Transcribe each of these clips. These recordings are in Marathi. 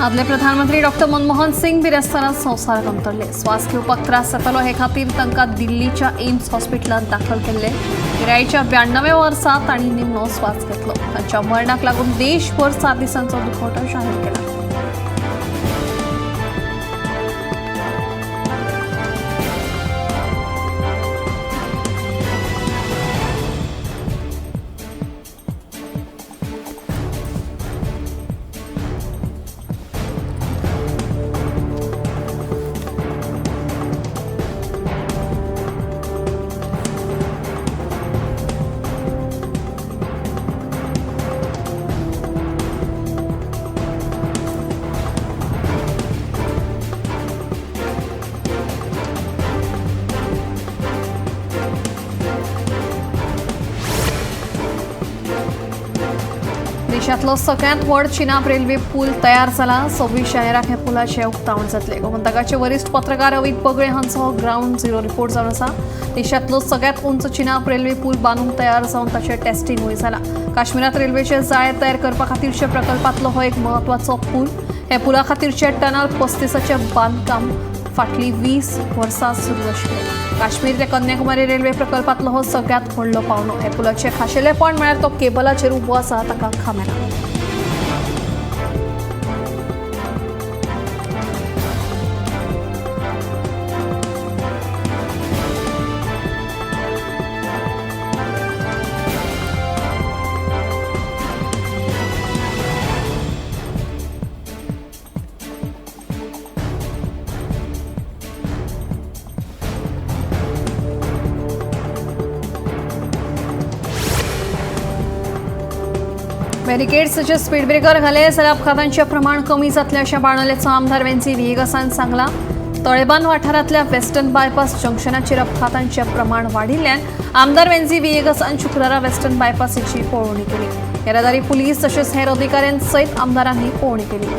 आदले प्रधानमंत्री डॉक्टर मनमोहन सिंग बिरेस्ताना संवसाराक अंतरले. स्वास घेवपाक त्रास जातालो हे खातीर तांकां दिल्लीच्या एम्स हॉस्पिटलांत दाखल केल्ले. पिरायेच्या 92व्या वर्सा तांणी निमणो स्वास घेतलो. तांच्या मरणाक लागून देशभर 7 दिसांचो दुखवटो जाहीर केला. देशातलो सगळ्यात व्हड चिनाब रेल्वे पूल तयार जाला. 26 शायराक हे पुलाचे उक्तावण जातले. गोमंतकाचे वरिष्ठ पत्रकार अवीत बगळे हांचो ग्राउंड झिरो रिपोर्ट जावन आसा. देशातलो सगळ्यात उंच चिनाब रेल्वे पूल बांदूंक तयार जावन ताचे टेस्टिंगूय जाला. काश्मीरात रेल्वेचे जाळे तयार करपा खातीरच्या प्रकल्पातलो हो एक म्हत्वाचो पूल. हे पुला खातीरचे टनल 35चे बांदकाम फाटली 20 वर्सां सुरू आशिल्लें. काश्मीर ते कन्याकुमारी रेल्वे प्रकल्पातलो हो सगळ्यात व्हडलो पावंडो. हे पुलाचे खाशेलेपण म्हळ्यार तो केबलाचेर उबो आसा ताका खांबेना. बॅरिकेड्सचे स्पीड ब्रेकर घाले जाल्यार अपघातांचें प्रमाण कमी जातलें अशें बाळोलेचो आमदार वेंसी विएगसान सांगलां. तळेबांद वाठारांतल्या वेस्टर्न बायपास जंक्शनाचेर अपघातांचें प्रमाण वाडिल्ल्यान आमदार वेंसी विएगसान शुक्रारा वेस्टर्न बायपासीची पळोवणी केली. येरादारी पुलीस तशेंच हेर अधिकाऱ्यां सयत आमदारांनी पळोवणी केली.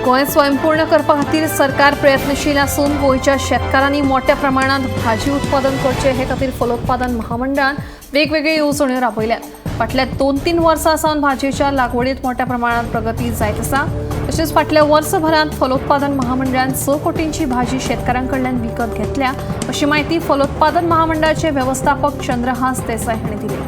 गोंय स्वयंपूर्ण करपा खातीर सरकार प्रयत्नशील आसून गोंयच्या शेतकारांनी मोठ्या प्रमाणात भाजी उत्पादन करचे हे खातीर फलोत्पादन महामंडळान वेगवेगळ्यो येवजण्यो राबयल्यात. फाटल्या 2-3 वर्सां सावन भाजयेच्या लागवडीत मोठ्या प्रमाणात प्रगती जायत आसा. तशेंच फाटल्या वर्सभरांत फलोत्पादन महामंडळान 6 कोटींची भाजी शेतकारांकडल्यान विकत घेतल्या अशी माहिती फलोत्पादन महामंडळाचे वेवस्थापक चंद्रहास देसाय हांणी दिली.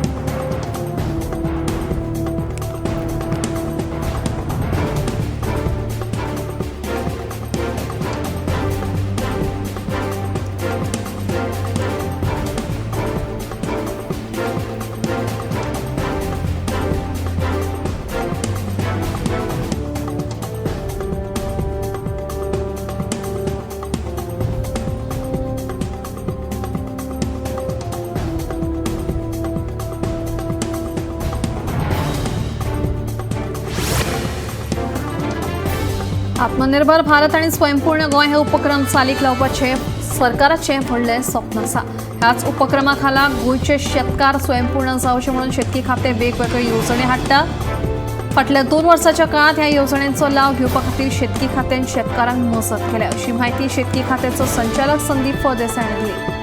आत्मनिर्भर भारत आणि स्वयंपूर्ण गोंय हे उपक्रम चालीक लावपाचे सरकाराचे व्हडलें स्वप्न आसा. ह्याच उपक्रमा खाला गोंयचे शेतकार स्वयंपूर्ण जावचे म्हणून शेतकी खाते वेगवेगळे येवजणी हाडटा. फाटल्या 2 वर्सांच्या काळात ह्या येवजण्यांचो लाव घेवपा खातीर शेतकी खात्यान शेतकारांक मजत केल्या अशी माहिती शेतकी खात्याचो संचालक संदीप फळदेसाय हांणी दिली.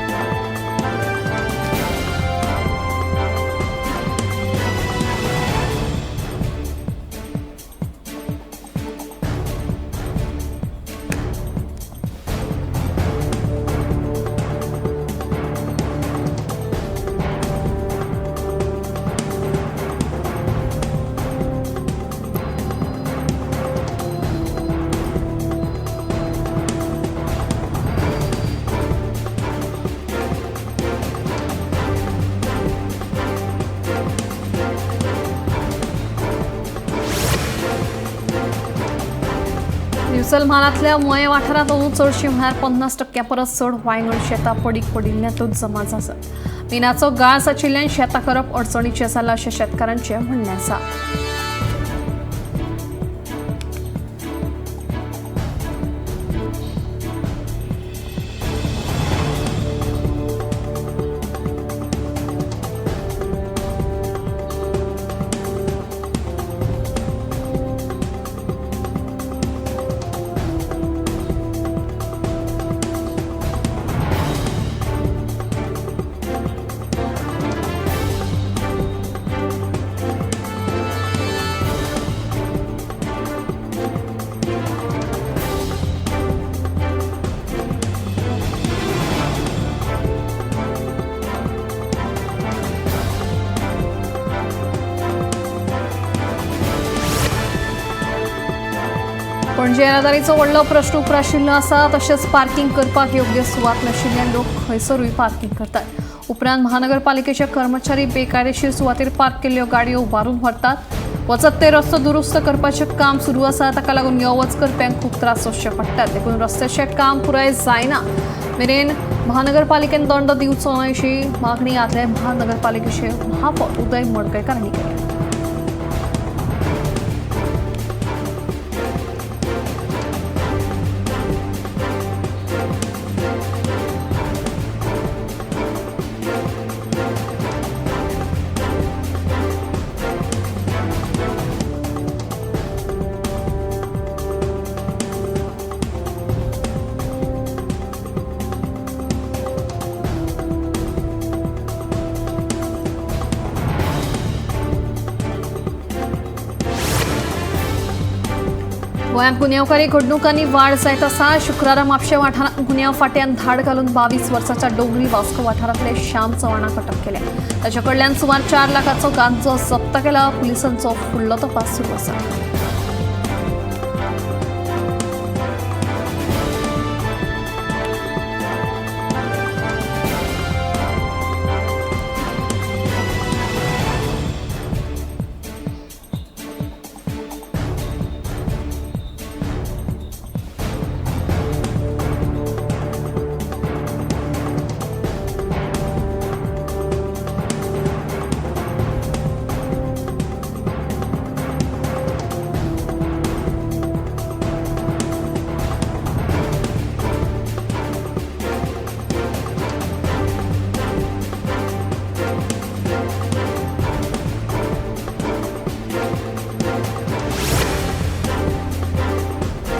मुसलमानांतल्या मय वाठारांत चडशी म्हळ्यार 50% परस चड वांयगण शेतां पडीक पडिल्ल्यांतूच जमा जातात. मिनाचो गाळ साचिल्ल्यान शेतां करप अडचणीचें जालां अशें शेतकारांचें म्हणणें आसा. पणजे येरादारीचो व्हडलो प्रश्न उप्राशिल्लो आसा. तशेंच पार्किंग करपाक योग्य सुवात नाशिल्ल्यान लोक खंयसरूय पार्किंग करतात. उपरांत महानगरपालिकेचे कर्मचारी बेकायदेशीर सुवातेर पार्क केल्ल्यो गाडयो उबारून व्हरतात. वचत ते रस्तो दुरुस्त करपाचें काम सुरू आसा. ताका लागून यो वच करप्यांक खूब त्रास सोंसचे पडटात. देखून रस्त्याचें काम पुराय जायना मेरेन महानगरपालिकेन दंड दिवचो न्हय अशी मागणी आदले महानगरपालिकेचे महापौर उदय मडकयकारांनी केली. गोंयांत गुन्यांवकारी घडणुकांनी वाड जायत आसा. शुक्रारा म्हापशें वाठारांत गुन्यांव फाट्यान धाड घालून 22 वर्साच्या डोंगरी वास्को वाठारांतले श्याम चव्हाणाक अटक केल्या. ताचे कडल्यान सुमार 4 लाखाचो गांजो जप्त केला. पुलिसांचो फुडलो तपास सुरू आसा.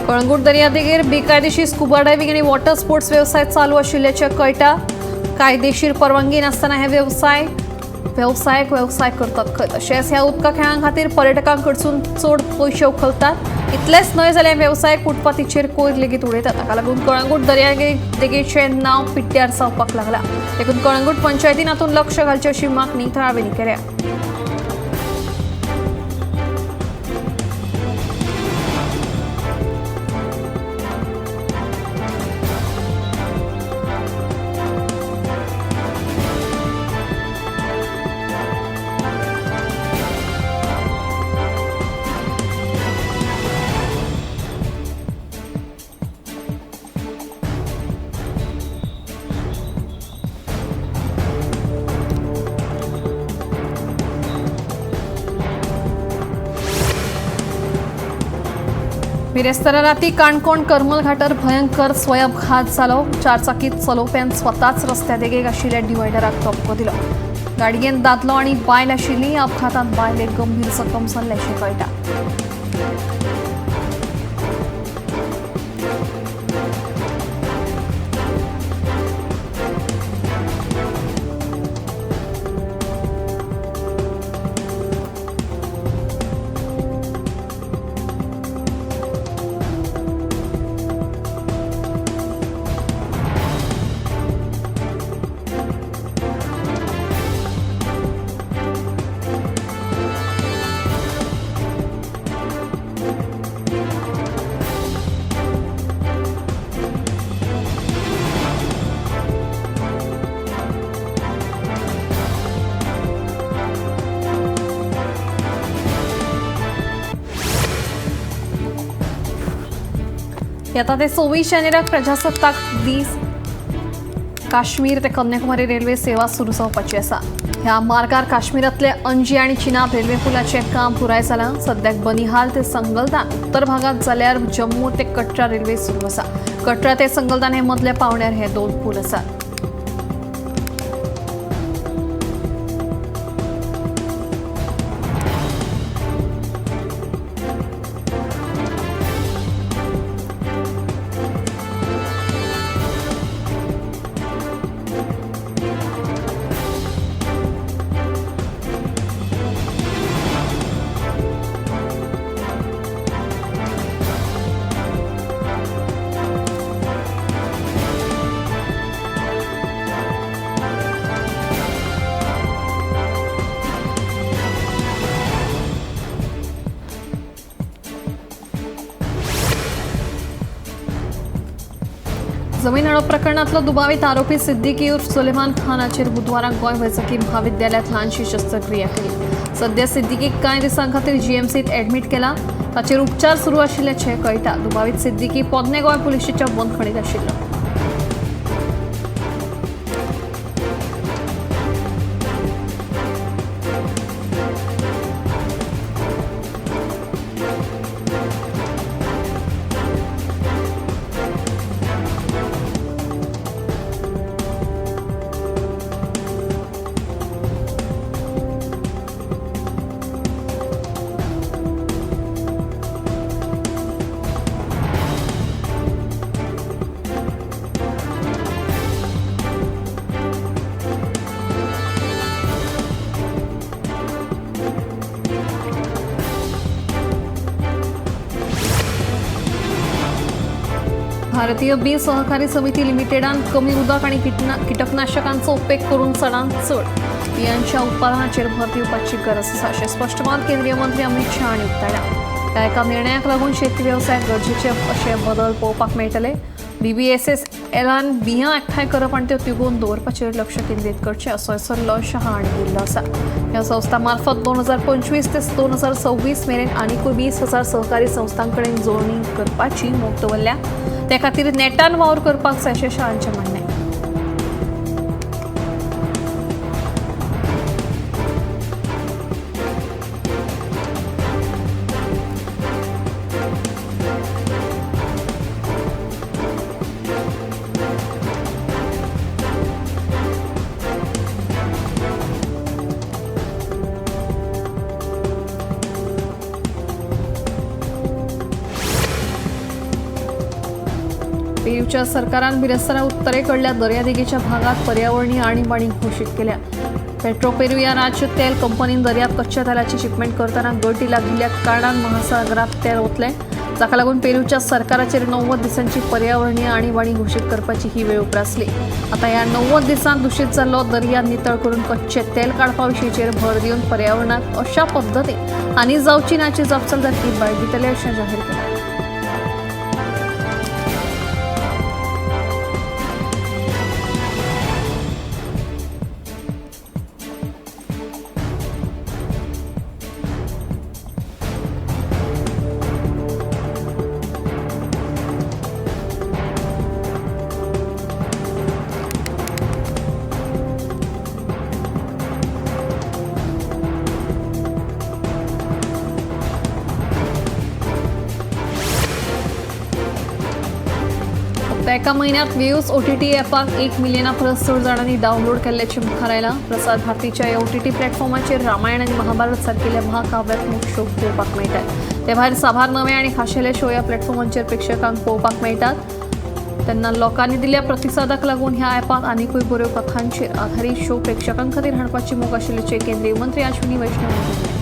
कळंगूट दर्यादेगेर बेकायदेशीर स्कुबा डायव्हिंग आणि वॉटर स्पोर्ट्स व्यवसाय चालू आशिल्ल्याचे कळटा. कायदेशीर परवानगी नासतना हे वेवसाय करतात खंय. तशेंच ह्या उदका खेळां खातीर पर्यटकां कडसून चड पयशे उखलतात. इतलेंच न्हय जाल्यार वेवसाय फुटपाथीचेर कोयर लेगीत उडयतात. ताका लागून कळंगूट दर्यादेगेचें नांव पिड्ड्यार जावपाक लागलां. देखून कळंगूट पंचायतीन हातूंत लक्ष घालचें अशी मागणी थळाव्यांनी केल्या. बिरेस्तारा राती काणकोण करमल घाटार भयंकर स्वयंघात जालो. 4 चाकीत चलोवप्यान स्वताच रस्त्या देगेक आशिल्ल्या डिवायडराक धपको दिलो. गाडयेन दादलो आनी बायल आशिल्ली. अपघातांत बायलेक गंभीर जखम जाल्ल्याचें कळटा. आता ते 26 जानेवारी प्रजासत्ताक दीस काश्मीर ते कन्याकुमारी रेल्वे सेवा सुरू जावपाची आसा. ह्या मार्गार काश्मीरातले अंजी आणि चिनाब रेल्वे पुलाचे काम पुराय जालां. सद्याक बनिहाल ते संगलदान उत्तर भागात जाल्यार जम्मू ते कटरा रेल्वे सुरू आसा. कटरा ते संगलदान हे मदल्या पावण्यार हे 2 पूल आसात. जमीन हडप प्रकरणातलो दुबावित आरोपी सिद्दीकी उर्फ सुलेमान खानाचेर बुधवाराक गोंय वैजकी महाविद्यालयात ल्हानशी शस्त्रक्रिया केली. सध्या सिद्दीकीक कांय दिसां खातीर जीएमसीत एडमीट केला. ताचेर उपचार सुरू आशिल्ल्याचे कळटा. दुबावित सिद्दीकी पोरने गोंय पुलिशेच्या बंदखणीत आशिल्लो. भारतीय बी सहकारी समिती लिमिटेडान कमी उदक आणि कीटकनाशकांचो उपेग करून चडांत चड बियांच्या उत्पादनाचेर भर दिवपाची गरज आसा अशें स्पश्ट मत केंद्रीय मंत्री अमित शाह हांणी उक्तायला. ह्या एका निर्णयाक लागून शेती वेवसायात गरजेचे अशे बदल पळोवपाक मेळटले. BBSSLान बियां एकठांय करप आनी त्यो तिगोवन दवरपाचेर लक्ष केंद्रीत करचें असो सल्लो शाह हांणी दिल्लो आसा. ह्या संस्था मार्फत 2025 ते 2026 मेरेन आनीकूय 20,000 सहकारी संस्थां कडेन जोडणी करपाची मोख दवरल्या. ते खातीर नेटान वावर करपाक जाय अशें शाहांचें म्हणणें. पेरूच्या सरकारान बिरेस्तारा उत्तरेकडल्या दर्यादेगेच्या भागात पर्यावरणीय आणीबाणी घोषीत केल्या. पेट्रोपेरू या राज्य तेल कंपनीन दर्यांत कच्च्या तेलाची शिपमेंट करतना गळती लागिल्ल्या कारणान महासागरात तेल ओतलें. जाका लागून पेरूच्या सरकाराचेर 90 दिसांची पर्यावरणीय आणीबाणी घोषीत करपाची ही वेळ उप्रासली. आता ह्या 90 दिसांत दूषित जाल्लो दर्या नितळ करून कच्चे तेल काडपा विशींचेर भर दिवन पर्यावरणाक अशा पद्दतीन हानी जावची नाची जबाबदारी बाळगितले अशें जाहीर केलां. एका महिन्यात व्यूज OTT ॲपाक 1 मिलियना परस चड जाणांनी डावनलोड केल्ल्याचे मुखार आयलां. प्रसार भारतीच्या ह्या OTT प्लॅटफॉर्माचेर रामायण आनी महाभारत सारकिल्ले महाकाव्यात्मक शो पळोवपाक मेळटात. ते भायर साबार नवे आनी खाशेले शो ह्या प्लॅटफॉर्माचेर प्रेक्षकांक पळोवपाक मेळटात. तेन्ना लोकांनी दिल्ल्या प्रतिसादाक लागून ह्या ॲपात आनीकूय बऱ्यो कथांचेर आधारीत शो प्रेक्षकां खातीर हाडपाची मोख आशिल्ल्याचे केंद्रीय मंत्री अश्विनी वैष्णव हांणी सांगलें.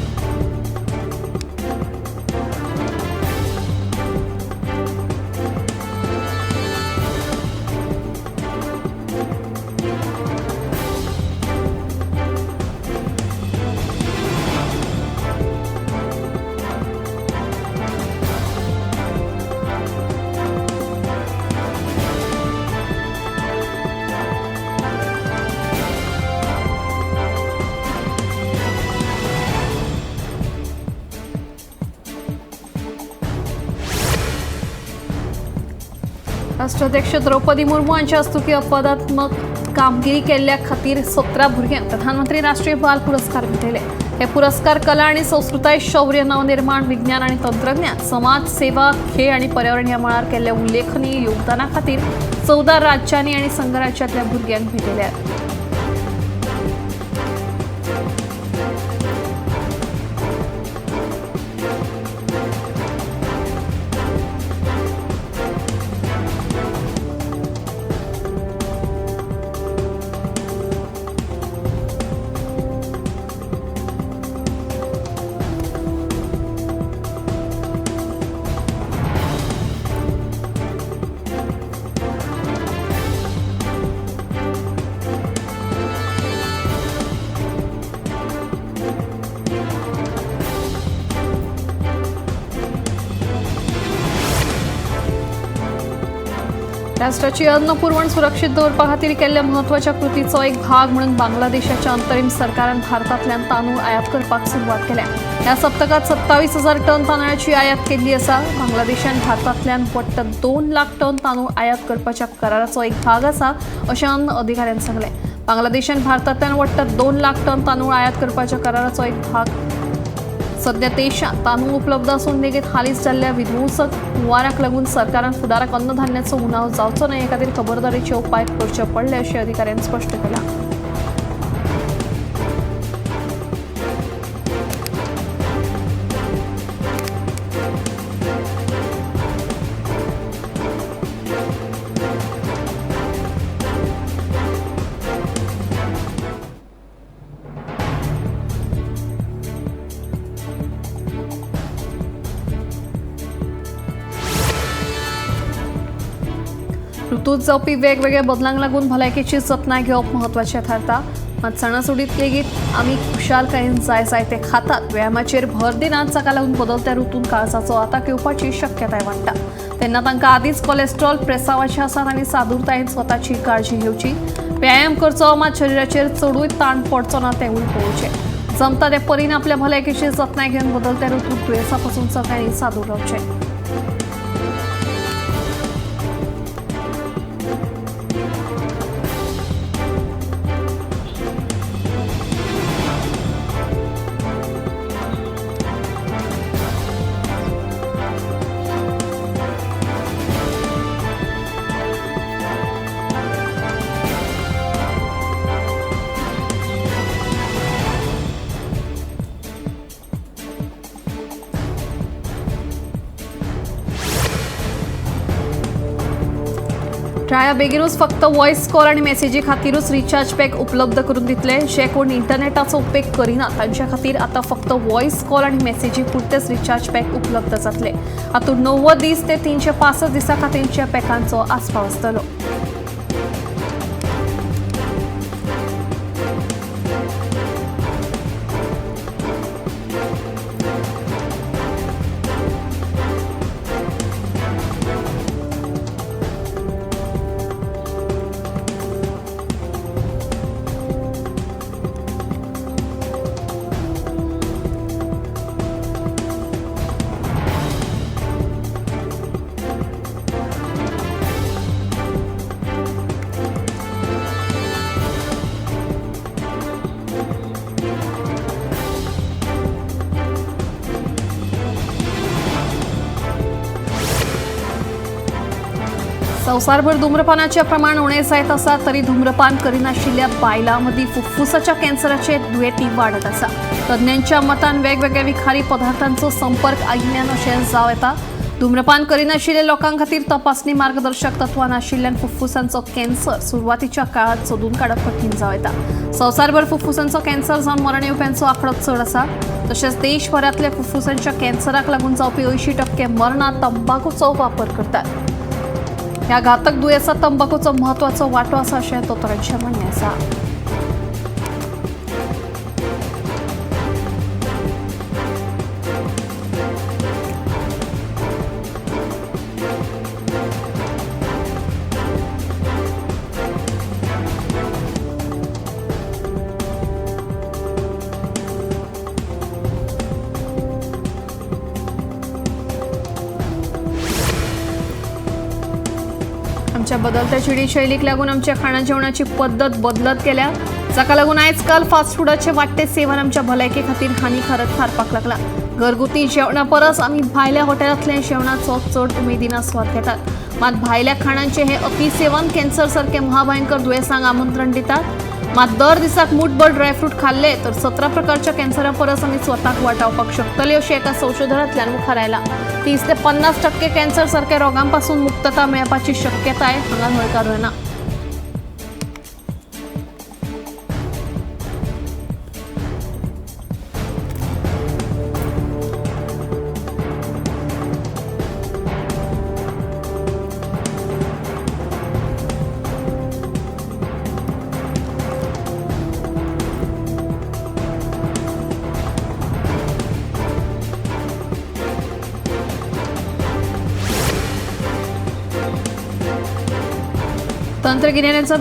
राष्ट्राध्यक्ष द्रौपदी मुर्मू यांच्या हस्तुकी अपवादात्मक कामगिरी केल्ल्या खातीर 17 भुरग्यांक प्रधानमंत्री राष्ट्रीय बाल पुरस्कार भेटयले. हे पुरस्कार कला आणि संस्कृताय, शौर्य, नवनिर्माण, विज्ञान आणि तंत्रज्ञान, समाज सेवा, खेळ आणि पर्यावरण ह्या मळार केल्ल्या उल्लेखनीय योगदाना खातीर 14 राज्यांनी आणि संघराज्यातल्या भुरग्यांक भेटयले. राष्ट्राची अन्न पुरवण सुरक्षीत दवरपा खातीर केल्ल्या म्हत्वाच्या कृतीचो एक भाग म्हणून बांगलादेशाच्या अंतरीम सरकारान भारतांतल्यान तांदूळ आयात करपाक सुरवात केल्या. ह्या सप्तकात 27,000 टन तांदळाची आयात केल्ली आसा. बांगलादेशान भारतांतल्यान वट्ट 2 लाख टन तांदूळ आयात करपाच्या कराराचो एक भाग आसा अशें अन्न अधिकाऱ्यान सांगलें. बांगलादेशान भारतांतल्यान वट्ट 2 लाख टन तांदूळ आयात करपाच्या कराराचो एक भाग. सध्या देशात तांदूळ उपलब्ध असून लेगीत हालींच जाल्ल्या विध्वंसक हुंवाराक लागून सरकारान फुडाराक अन्नधान्याचो उणाव जावचो न्हय हे खातीर खबरदारीचे उपाय करचे पडले अशें अधिकाऱ्यान स्पश्ट केलां. ऋतूत जावपी वेगवेगळ्या बदलांक लागून भलायकेची जतनाय घेवप म्हत्वाचें थारता. मात सणासुदीत लेगीत आमी खुशालकायेन जाय ते खातात. व्यायामाचेर भर दिनात, जाका लागून बदलत्या ऋतून काळजाचो आताक येवपाची शक्यताय वाडटा. तेन्ना तांकां आदींच कोलेस्ट्रॉल प्रेसावाचे आसात आनी सादूरतायेन स्वताची काळजी घेवची. व्यायाम करचो, मात शरिराचेर चडूय ताण पडचो ना तेवूय पळोवचें. जमता ते परीन आपल्या भलायकेची जतनाय घेवन बदलत्या ऋतूंत दुयेंसां पासून सगळ्यांनी सादूर रावचें. ट्राया बेगीनूच फक्त व्हॉइस कॉल आणि मेसेजी खातीरूच रिचार्ज पॅक उपलब्ध करून दितले. जे कोण इंटरनेटाचो उपेग करिना तांच्या खातीर आतां फक्त व्हॉइस कॉल आणि मेसेजी पुरतेच रिचार्ज पॅक उपलब्ध जातले. हातूंत 90 दीस ते 365 दिसां खातीरच्या पॅकांचो आस्पाव आसतलो. संवसारभर धूम्रपानाचे प्रमाण उणे जायत आसा तरी धूम्रपान करिनाशिल्ल्या बायलां मदीं फुफ्फुसाच्या कॅन्सराचे दुयेंती वाडत आसा. तज्ञांच्या मतान वेगवेगळ्या विखारी पदार्थांचो संपर्क आयिल्ल्यान अशें जाव येता. धूम्रपान करिनाशिल्ल्या लोकां खातीर तपासणी मार्गदर्शक तत्वां नाशिल्ल्यान फुफ्फुसांचो कॅन्सर सुरवातीच्या काळात सोदून काडप कठीण जाव येता. संवसारभर फुफ्फुसांचो कॅन्सर जावन मरण येवप्यांचो आंकडो चड आसा. तशेंच देशभरांतल्या फुफ्फुसांच्या कॅन्सराक लागून जावपी 80% मरणां तंबाखूचो वापर करतात. ह्या घातक दुयेंसांत तंबाखूचो म्हत्वाचो वांटो आसा अशें दोतोरांचें म्हणणें आसा. आमच्या बदलत्या जिणेशैलीक लागून आमच्या खाणा जेवणाची पद्धत बदलत गेल्या, जाका लागून आजकाल फास्ट फूडाचे वाडटे सेवन आमच्या भलायके खातीर हानिकारक थारपाक लागला. घरगुती जेवणा परस आमी भायल्या हॉटेलांतल्या जेवणाचो चड उमेदीन आस्वाद घेतात. मात भायल्या खाणांचे हे अति सेवन कॅन्सर सारखे महाभयंकर दुयेंसांक आमंत्रण दितात. मात दर दिसाक मूठभर ड्रायफ्रूट खाल्ले तर 17 प्रकारच्या कॅन्सरा परस आमी स्वताक वाटावपाक शकतले अशें एका संशोधनांतल्यान मुखार आयला. 30 ते 50% कॅन्सर सारख्या रोगांपासून मुक्तता मेळपाची शक्यताय हांगा न्हयकारूं येना. तंत्रगिन्यानाचा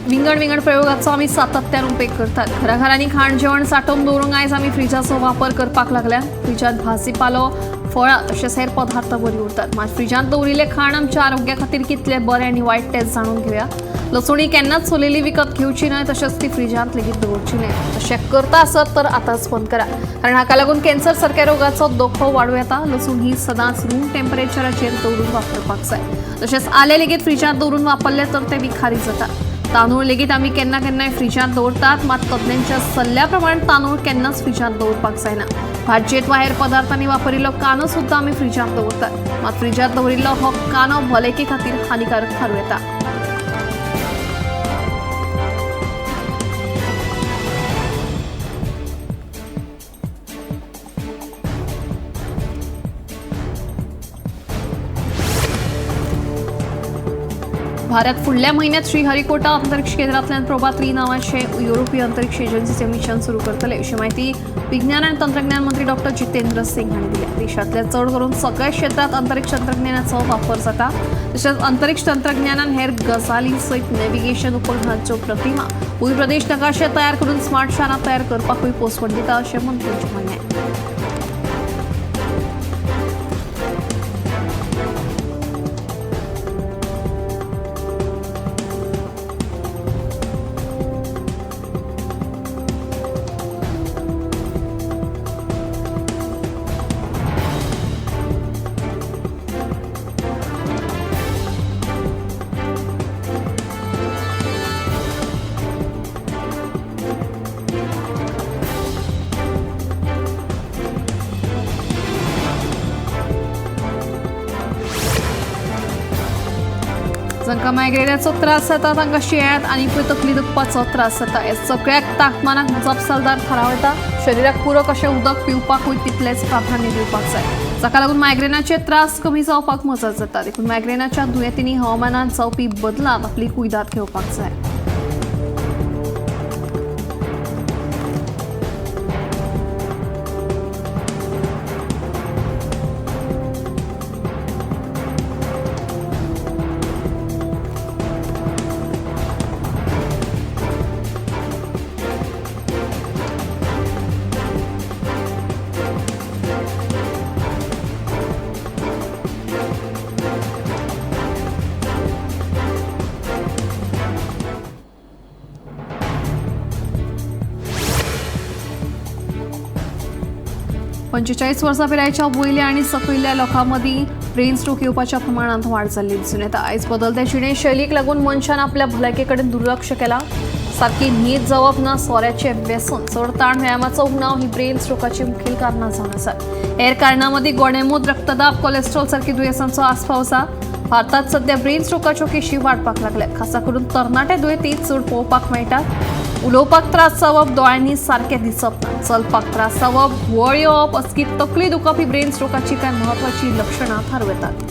विंगड प्रयोगाचो आमी सातत्यान उपेग करतात. घराघरांनी खाण जेवण साठोवन दवरूंक आयज आमी फ्रिजाचो वापर करपाक लागल्या. फ्रिजांत भाजीपालो, फळां तशेंच हेर पदार्थ बरी उरतात. मात फ्रिजांत दवरिल्लें खाण आमच्या आरोग्या खातीर कितलें बरें आनी वायट तें जाणून घेवया. लसुणी केन्नाच सोलिल्ली विकत घेवची न्हय, तशेंच ती फ्रिजांत लेगीत दवरची न्हय. तशें करता आसत तर आतांच बंद करा, कारण हाका लागून कॅन्सर सारख्या रोगाचो धोको वाडूं येता. लसूण ही सदांच रूम टेम्परेचराचेर दवरून वापरपाक जाय. तशेंच आले लेगीत फ्रिजांत दवरून वापरले तर ते विखारी जाता. तांदूळ लेगीत आमी केन्ना केन्नाय फ्रिजांत दवरतात, मात तज्ञांच्या सल्ल्या प्रमाण तांदूळ केन्नाच फ्रिजांत दवरपाक जायना. भाजयेंत वा हेर पदार्थांनी वापरिल्लो कांदो सुद्दां आमी फ्रिजांत दवरतात, मात फ्रिजांत दवरिल्लो हो कांदो भलायके खातीर हानिकारक थारूं येता. भारत फुडल्या म्हयन्यात श्रीहरिकोटा अंतरिक्ष केंद्रांतल्यान प्रोबा 3 नांवाचे युरोपीय अंतरिक्ष एजन्सीचे मिशन सुरू करतले, अशी माहिती विज्ञान आनी तंत्रज्ञान मंत्री डॉ. जितेंद्र सिंग हांणी दिल्या. देशांतल्या चड करून सगळ्या क्षेत्रांत अंतरिक्ष तंत्रज्ञानाचो वापर जाता. तशेंच अंतरिक्ष तंत्रज्ञानान हेर गजाली सयत नॅव्हिगेशन उपग्रहांच्यो प्रतिमा, भूप्रदेश नकाशे तयार करून स्मार्ट शारां तयार करपाकूय पोसवण दिता, अशें मंत्र्यांचें म्हणणें. जांकां मायग्रेनाचो त्रास जाता तांकां शिंयाळ्यांत आनीकूय तकली दुखपाचो त्रास जाता. हे सगळ्याक तापमानाक जपसालदार थारावता. शरिराक पुरक अशें उदक पिवपाकूय तितलेंच प्राधान्य दिवपाक जाय, जाका लागून मायग्रेनाचे त्रास कमी जावपाक मजत जाता. देखून मायग्रेनाच्या दुयेंतींनी हवामानांत जावपी बदलांत आपली कुयदाद घेवपाक जाय. पंचेचाळीस वर्सां पिरायेच्या वयल्या आनी सकयल्या लोकांमदीं ब्रेन स्ट्रोक येवपाच्या प्रमाणांत वाड जाल्ली दिसून येता. आयज बदलत्या जिणेशैलीक लागून मनशान आपल्या भलायके कडेन दुर्लक्ष केलां. सारकी न्हीद जावप ना, सोऱ्याचें व्यसन, चड ताण, व्यायामाचो उणाव ही ब्रेन स्ट्रोकाची मुखेल कारणां जावन आसात. हेर कारणां मदीं गोडेमूत, रक्तदाब, कोलेस्ट्रॉल सारकी दुयेंसांचो आस्पाव आसा. भारतांत सध्या ब्रेन स्ट्रोकाच्यो केशी वाडपाक लागल्या. खासा करून तरणाटे दुयेंती चड पळोवपाक मेळटात. उलोवपाक त्रास जावप, दोळ्यांनी सारकें दिसप ना, चलपाक त्रास जावप, घुंवळ येवप, अचकीत तकली दुखप ही ब्रेन स्ट्रोकाची कांय म्हत्वाची लक्षणां थारयतात.